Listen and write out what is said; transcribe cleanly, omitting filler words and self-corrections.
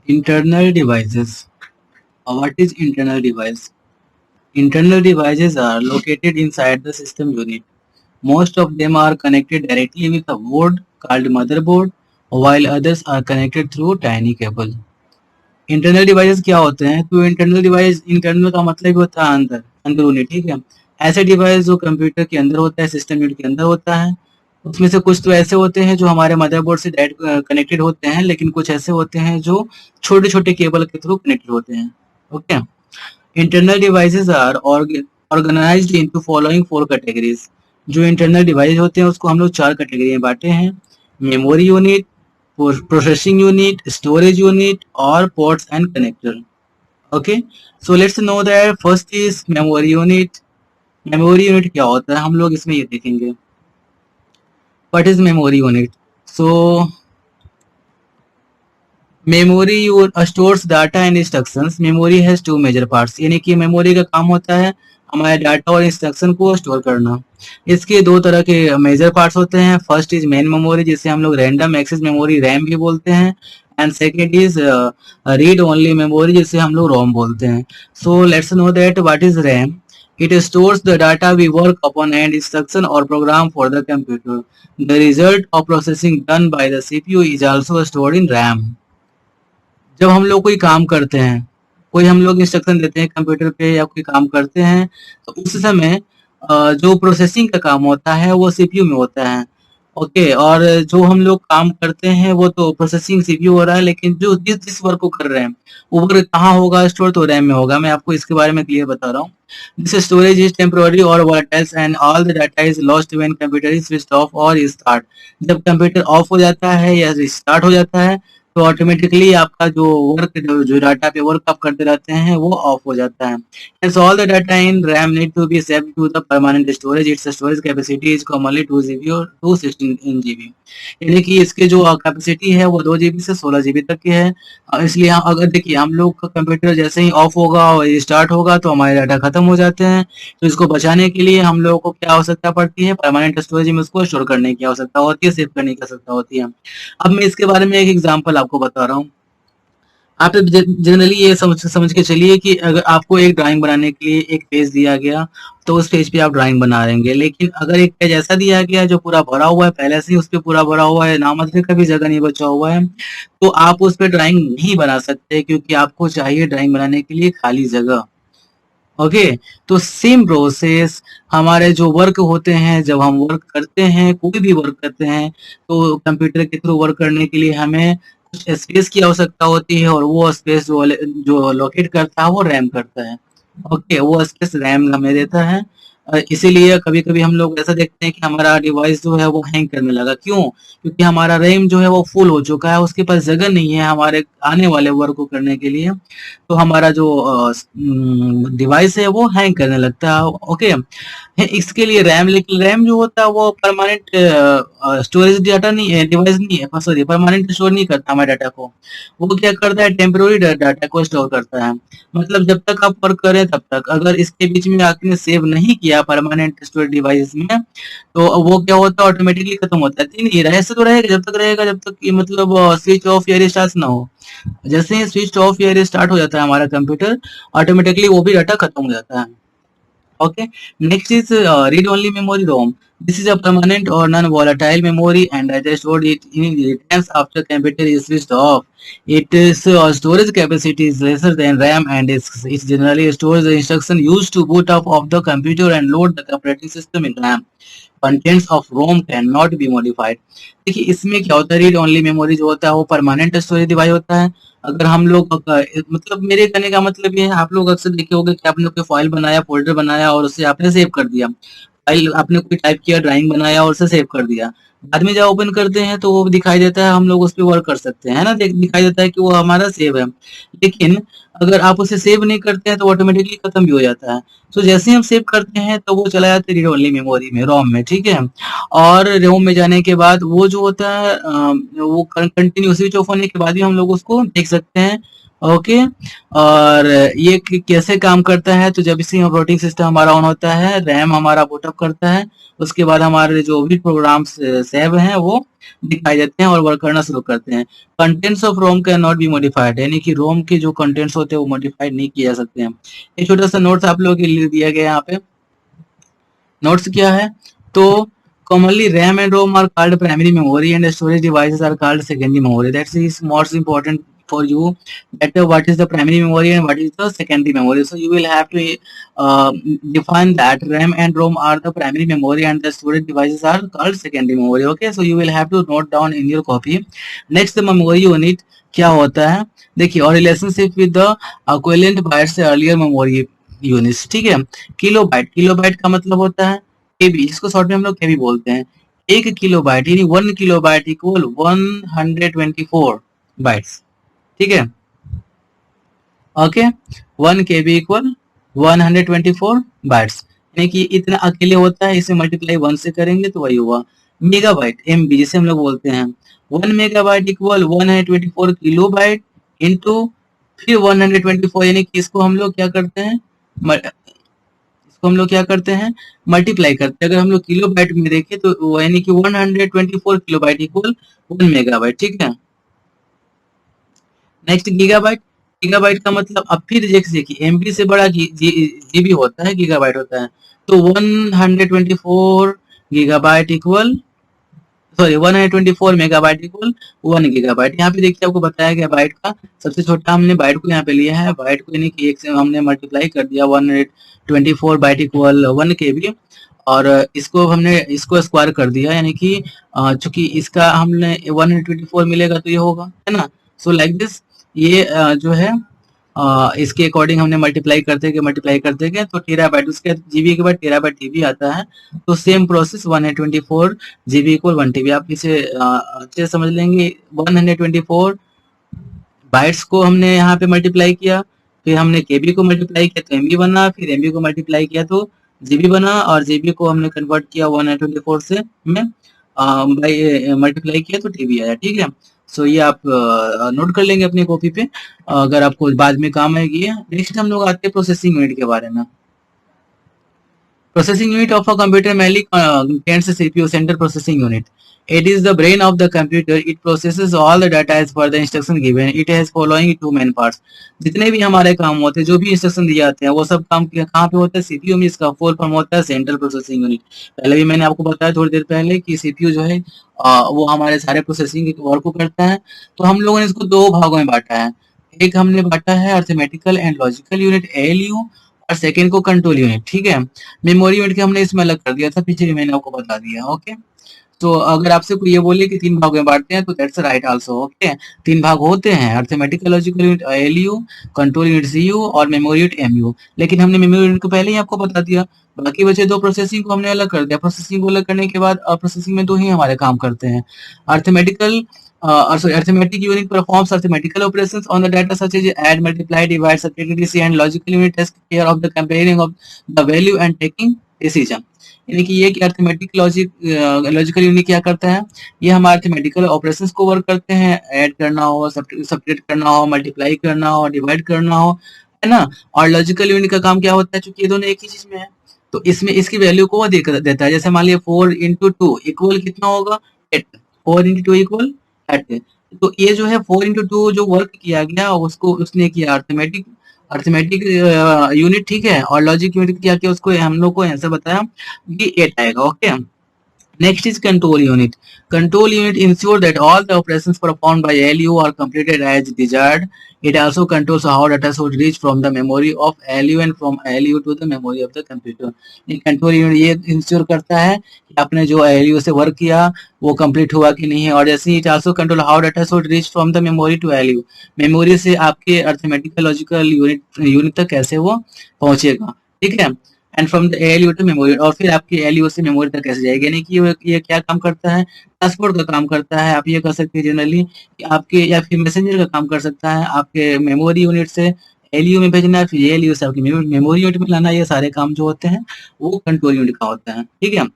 Internal devices. What is internal device? Internal devices are located inside the system unit. Most of them are connected directly with a board called motherboard, while others are connected through tiny cable. Internal devices क्या होते हैं? तो internal device, internal का मतलब ही होता है अंदर, अंदरूनी, ठीक है। ऐसे डिवाइस जो कंप्यूटर के अंदर होता है, सिस्टम यूनिट के अंदर होता है। उसमें से कुछ तो ऐसे होते हैं जो हमारे मदरबोर्ड से डायरेक्ट कनेक्टेड होते हैं, लेकिन कुछ ऐसे होते हैं जो छोटे छोटे केबल के थ्रू कनेक्टेड होते हैं। Okay. Internal devices are organized into following 4 categories. जो इंटरनल डिवाइस होते हैं उसको हम लोग 4 कैटेगरी में बांटे हैं: memory unit, processing unit, storage unit, or ports and connector. Okay, so let's know that first is memory unit. Memory unit क्या होता है, हम लोग इसमें ये देखेंगे. What is memory unit? So memory stores data and instructions. Memory has 2 major parts. यानी कि मेमोरी का काम होता है हमारे डाटा और इंस्ट्रक्शन को स्टोर करना। इसके 2 तरह के मेजर पार्ट्स होते हैं। फर्स्ट इज मेन मेमोरी, जिसे हम लोग रैंडम एक्सेस मेमोरी रैम भी बोलते हैं, and second is read only memory, जिसे हम लोग रोम बोलते हैं। So let's know that what is RAM. It stores the data we work upon and instruction or program for the computer. The result of processing done by the CPU is also stored in RAM. जब हम लोग कोई काम करते हैं, कोई हम लोग इंस्ट्रक्शन देते हैं कंप्यूटर पे या कोई काम करते हैं, तो उस समय जो प्रोसेसिंग का काम होता है वो सीपीयू में होता है। ओके, और जो हम लोग काम करते हैं वो तो प्रोसेसिंग सीपीयू हो रहा है, लेकिन जो जिस जिस वर्क को कर रहे हैं वो वर्क कहाँ होगा स्टोर, तो रैम में होगा। मैं आपको इसके बारे में क्लियर बता रहा हूँ। दिस स्टोरेज इज टेम्पोररी और volatile and all the data is lost when computer is switched off और स्टार्ट। जब कंप्यूटर ऑफ हो जाता है या स्टार्ट हो जाता है तो ऑटोमेटिकली आपका जो वर्क, जो डाटा पे वर्क आप करते रहते हैं वो ऑफ हो जाता है। Hence all the data in RAM need to be saved to the permanent storage. Its storage capacity is commonly 2 GB और 216 GB। यानी कि इसके जो कैपेसिटी है वो 2 GB से 16 GB तक की है। इसलिए अगर देखिए हम लोग का कंप्यूटर जैसे ही ऑफ होगा और स्टार्ट होगा तो हमारे डाटा खत्म हो जाते हैं। तो इसको बचाने के लिए हम लोगों को क्या आवश्यकता पड़ती है? परमानेंट स्टोरेज में उसको स्टोर करने की आवश्यकता होती है, सेव करने की आवश्यकता होती है। अब मैं इसके बारे में एक एग्जांपल आपको बता रहा हूँ। आप जनरली ये समझ के चलिए कि अगर आपको एक ड्राइंग बनाने के लिए एक पेज दिया गया तो उस पेज पे आप ड्राइंग बना रहेंगे, लेकिन अगर एक पेज ऐसा दिया गया जो पूरा भरा हुआ है, पहले से ही उस पे पूरा भरा हुआ है, नामात्र का भी जगह नहीं बचा हुआ है, तो आप उस पे ड्राइंग नहीं बना सकते, क्योंकि आपको चाहिए ड्राइंग बनाने के लिए खाली जगह। ओके, तो सेम प्रोसेस हमारे जो वर्क होते हैं, जब हम वर्क करते हैं, कोई भी वर्क करते हैं, तो कंप्यूटर के थ्रू वर्क करने के लिए हमें कुछ स्पेस की आवश्यकता होती है, और वो स्पेस जो लोकेट करता है वो रैम करता है। ओके, वो स्पेस रैम हमें देता है। इसीलिए कभी कभी हम लोग ऐसा देखते हैं कि हमारा डिवाइस जो है वो हैंग करने लगा। क्यों? क्योंकि हमारा रैम जो है वो फुल हो चुका है, उसके पास जगह नहीं है हमारे आने वाले वर्क को करने के लिए, तो हमारा जो डिवाइस है वो हैंग करने लगता है। ओके, इसके लिए रैम, लेकिन रैम जो होता है वो परमानेंट स्टोरेज डाटा नहीं है, डिवाइस नहीं है, सॉरी, परमानेंट स्टोर नहीं करता हमारे डाटा को। वो क्या करता है? टेम्पोररी डाटा को स्टोर करता है। मतलब जब तक आप वर्क करें तब तक, अगर इसके बीच में आपने सेव नहीं किया परमानेंट स्टोरेज डिवाइस में, तो वो क्या होता है? ऑटोमेटिकली खत्म होता है। नहीं, ऐसे तो रहेगा जब तक कि मतलब स्विच ऑफ या रिस्टार्ट ना हो। जैसे ही स्विच ऑफ या रिस्टार्ट हो जाता है हमारा कंप्यूटर, ऑटोमेटिकली वो भी डाटा खत्म हो जाता है। Okay, next is read-only memory ROM. This is a permanent or non-volatile memory, and data stored it in returns after computer is switched off. Its storage capacity is lesser than RAM, and it generally stores the instruction used to boot up of the computer and load the operating system in RAM. Contents of ROM cannot be modified. देखिए इसमें क्या होता है, read only memory जो होता है वो permanent storage device होता है। अगर हम लोग मतलब मेरे कहने का मतलब ये है, आप लोग अक्सर देखे होंगे कि आपने कोई फाइल बनाया, फोल्डर बनाया और उसे आपने सेव कर दिया। फाइल आपने कोई टाइप किया, ड्राइंग बनाया और उसे सेव कर दिया। बाद में जब ओपन करते हैं तो वो दिखाई देता है, हम लोग उस पर वर्क कर सकते हैं ना, दिखाई देता है कि वो हमारा सेव है। लेकिन अगर आप उसे सेव नहीं करते हैं तो ऑटोमेटिकली खत्म भी हो जाता है। तो जैसे ही हम सेव करते हैं तो वो चला जाता है रीड ओनली मेमोरी में, रोम में, ठीक है। और रोम में जाने के बाद वो जो होता है वो कंटिन्यू स्विच ऑफ होने के बाद भी हम लोग उसको देख सकते हैं, ओके। और ये कैसे काम करता है, तो जब इसी ऑपरेटिंग सिस्टम हमारा ऑन होता है, रैम हमारा बूटअप करता है, उसके बाद हमारे जो भी प्रोग्राम्स सेव हैं वो दिखाई देते हैं और वर्क करना शुरू करते हैं। Contents of ROM can not be modified, यानी कि रोम के जो कंटेंट्स होते हैं वो मॉडिफाइड नहीं किए जा सकते हैं। एक छोटा सा नोट्स आप लोगों के लिए दिया गया है यहाँ पे। नोट्स क्या है, तो commonly RAM and ROM are called primary memory and storage devices are called secondary memory. That is most important for you, that what is the primary memory and what is the secondary memory. So you will have to uh, define that RAM and ROM are the primary memory and the storage devices are called secondary memory. Okay, so you will have to note down in your copy. Next, the memory unit क्या होता है, देखिए, और relationship with the equivalent bytes से earlier memory units, ठीक है। Kilobyte, kilobyte का मतलब होता है केबी, जिसको शॉर्ट में हम लोग केबी बोलते हैं। 1 किलोबाइट यानी 1 किलोबाइट इक्वल 124 बाइट्स, ठीक है। ओके, 1 केबी इक्वल 124 बाइट्स, यानी कि इतना अकेले होता है, इसे मल्टीप्लाई 1 से करेंगे तो वही हुआ। मेगाबाइट, एमबी जिसे हम लोग बोलते हैं, 1 मेगाबाइट इक्वल 124 किलोबाइट इंटू फिर 124, यानी कि इसको हम लोग क्या करते हैं, इसको हम लोग क्या करते हैं, मल्टीप्लाई करते हैं। अगर हम लोग किलो बाइट में देखें तो यानी कि 124 किलो बाइट इक्वल 1 मेगाबाइट, ठीक है। नेक्स्ट गीगाबाइट, गीगाबाइट का मतलब अब फिर देखिए एमबी से बड़ा जीबी होता है, गीगाबाइट होता है, तो 124 gigabyte equal, sorry 124 megabyte equal 1 gigabyte. यहाँ पे देखिए आपको बताया गया बाइट का सबसे छोटा हमने बाइट को यहाँ पे लिया है, बाइट को यानी कि एक से हमने मल्टीप्लाई कर दिया 124 बाइट इक्वल 1 केबी, और इसको स्क्वायर कर दिया, यानी कि चूंकि इसका हमने 124 मिलेगा तो ये होगा, है ना। सो लाइक दिस, ये जो है इसके अकॉर्डिंग हमने मल्टीप्लाई करते गए तो टेराबाइट, उसके जीबी के बाद टेराबाइट टीबी आता है। तो same process 124 GB equal 1 TB, आप इसे अच्छे से समझ लेंगे। 124 बाइट्स को हमने यहाँ पे मल्टीप्लाई किया, फिर हमने केबी को मल्टीप्लाई किया तो एमबी बना, फिर एमबी को मल्टीप्लाई किया तो जीबी बना, और जीबी को हमने कन्वर्ट किया 124 से में मल्टीप्लाई किया तो टीबी आया, ठीक है। सो ये आप नोट कर लेंगे अपनी कॉपी पे, अगर आपको बाद में काम आएगी। नेक्स्ट हम लोग आते हैं प्रोसेसिंग यूनिट के बारे में। Processing unit of a computer mainly contains a CPU, central processing unit. It is the brain of the computer. It processes all the data as per the instruction given. It has following two main parts. जितने भी हमारे काम होते हैं, जो भी instruction दिए जाते हैं, वो सब काम कहाँ पे होता है, सीपीयू में। इसका फुल फॉर्म होता है सेंट्रल प्रोसेसिंग यूनिट। पहले भी मैंने आपको बताया थोड़ी देर पहले कि सीपीयू जो है वो हमारे सारे प्रोसेसिंग के वर्क को करता है। तो हम लोगों ने इसको दो भागों में बांटा है। एक हमने बांटा है arithmetical and logical unit, ALU, और सेकेंड को कंट्रोल यूनिट, ठीक है। मेमोरी यूनिट के हमने इसमें अलग कर दिया था, पीछे भी मैंने आपको बता दिया। ओके, तो अगर आपसे कोई ये बोले कि 3 भागों में बांटते हैं तो दैट्स राइट आल्सो। ओके, 3 भाग होते हैं, arithmetical logical unit ALU, control unit CU और मेमोरी यूनिट एमयू। लेकिन हमने मेमोरी यूनिट को पहले ही आपको बता दिया। बाकी बचे दो, प्रोसेसिंग को हमने अलग कर दिया। प्रोसेसिंग को अलग करने के बाद प्रोसेसिंग में दो ही हमारे काम करते हैं, arithmetical arithmetic unit performs arithmetical operations on the data such as add, multiply, divide, subtract, etc. and logical unit takes care of the comparing of the value and taking decision. यानी कि ये arithmetic logical unit क्या करता है, ये हमारे arithmetical operations को work करते हैं, ऐड करना हो, सब्ट्रैक्ट करना हो, मल्टीप्लाई करना हो, डिवाइड करना हो, है ना। और लॉजिकल यूनिट का काम क्या होता है, चूंकि ये दोनों एक ही चीज में है तो इसमें इसकी वैल्यू को वो देता है। जैसे मान लिया 4 इंटू 2 इक्वल कितना होगा, 8। 4 इंटू 2 इक्वल 8। तो ये जो है 4 इंटू 2 जो वर्क किया गया उसको उसने किया अर्थमेटिक अर्थमेटिक यूनिट, ठीक है। और लॉजिक यूनिट क्या किया, उसको हम लोग को आंसर बताया कि 8 आएगा। Okay, next is control unit. Control unit ensure that all the operations performed by ALU are completed as desired. It also controls how data should reach from the memory of ALU and from ALU to the memory of the computer. Control unit ये ensure करता है कि आपने जो ALU से work किया वो complete हुआ कि नहीं है, और जैसे it also control how data should reach from the memory to ALU, memory से आपके अर्थमेटिकल लॉजिकल यूनिट तक कैसे वो पहुंचेगा, ठीक है। And from the ALU to memory, और फिर आपकी एएलयू से मेमोरी तक कैसे जाएगी, यानी कि ये क्या काम करता है, ट्रांसपोर्ट का काम करता है। आप ये कह सकते हैं जनरली कि आपके, या फिर मैसेंजर का काम कर सकता है, आपके मेमोरी यूनिट से एएलयू में भेजना, फिर एएलयू से आपकी मेमोरी यूनिट में लाना। ये सारे काम जो होते हैं वो कंट्रोल यूनिट का होता है, ठीक है।